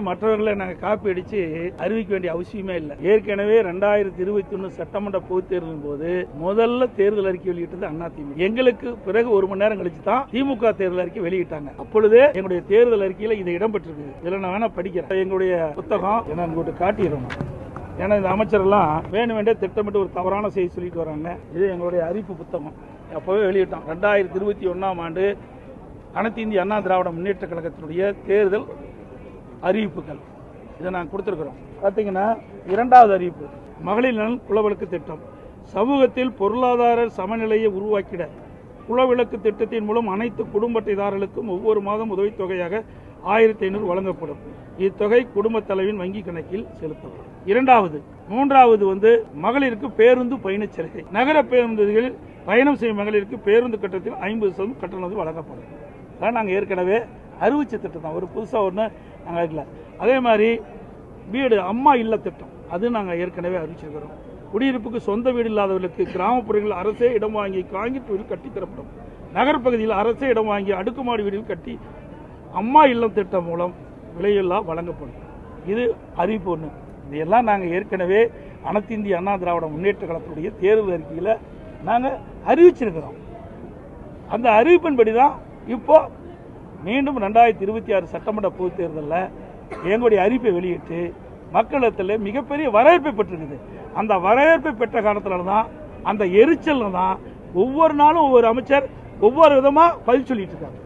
மற்றவர்களை நாங்கள் காப்பி அடிச்சு அறிவிக்க வேண்டிய அவசியமே இல்லை. ஏற்கனவே 2021 சட்டமன்ற பொதுத் தேர்தலின் போது முதல்ல தேர்தல் அறிக்கை வெளியிட்டது அதிமுக. எங்களுக்கு பிறகு 1 மணி நேரம் கழிச்சு தான் திமுக தேர்தல் அறிக்கை வெளியிட்டாங்க. அப்பொழுதே எங்களுடைய தேர்தல் அறிக்கையில இது இடம்பெற்றிருக்கு. இதுல நான் வேணா படிக்கிறேன். எங்களுடைய புத்தகம் என்ன உங்கள்கிட்ட காட்டிடுறோம். ஏன்னா இந்த அமைச்சர் எல்லாம் வேணும் வேண்டிய திட்டமிட்டு ஒரு தவறான செய்தி சொல்லிட்டு வராங்க. இது எங்களுடைய அறிவிப்பு புத்தகம் அப்பவே வெளியிட்டோம். 2021ஆம் ஆண்டு அனைத்து இந்திய அண்ணா திராவிட முன்னேற்ற கழகத்தினுடைய தேர்தல் அறிவிப்புகள் இதை நாங்கள் கொடுத்திருக்கிறோம். பார்த்தீங்கன்னா 2வது அறிவிப்பு மகளிர் நலன் குலவிளக்கு திட்டம். சமூகத்தில் பொருளாதார சமநிலையை உருவாக்கிட குலவிளக்கு திட்டத்தின் மூலம் அனைத்து குடும்ப அட்டைதாரர்களுக்கும் ஒவ்வொரு மாதம் உதவித்தொகையாக 1500 வழங்கப்படும். இத்தொகை குடும்ப தலைவின் வங்கி கணக்கில் செலுத்தப்படும். 3வது மகளிருக்கு பேருந்து பயணச் சலுகை. நகர பேருந்துகளில் பயணம் செய்யும் மகளிருக்கு பேருந்து கட்டணத்தில் 50% கட்டணம் வழங்கப்படும். அதான் நாங்கள் ஏற்கனவே அறிவிச்ச திட்டம் தான். ஒரு புதுசாக ஒன்று நாங்கள் இல்லை. அதே மாதிரி வீடு அம்மா இல்ல திட்டம் அது நாங்கள் ஏற்கனவே அறிவிச்சிருக்கிறோம். குடியிருப்புக்கு சொந்த வீடு இல்லாதவர்களுக்கு கிராமப்புறங்களில் அரசே இடம் வாங்கி காங்கிரீட் வீடு கட்டித்தரப்படும். நகர்ப்பகுதியில் அரசே இடம் வாங்கி அடுக்குமாடி வீடுகள் கட்டி அம்மா இல்லம் திட்டம் மூலம் விலையில்லா வழங்கப்படும். இது அறிவிப்பு ஒன்று. இதையெல்லாம் நாங்கள் ஏற்கனவே அனைத்து இந்திய அண்ணா திராவிட முன்னேற்ற கழகத்துடைய தேர்தல் அறிக்கையில் நாங்கள் அறிவிச்சிருக்கிறோம். அந்த அறிவிப்பின்படி தான் இப்போ மீண்டும் 2026 சட்டமன்ற பொதுத் தேர்தலில் எங்களுடைய அறிவிப்பை வெளியிட்டு மக்களிடத்தில் மிகப்பெரிய வரவேற்பை பெற்றிருக்குது. அந்த வரவேற்பை பெற்ற காரணத்தினால தான் அந்த எரிச்சல் தான் ஒவ்வொரு நாளும் ஒவ்வொரு அமைச்சர் ஒவ்வொரு விதமாக பதில் சொல்லிட்டு இருக்காங்க.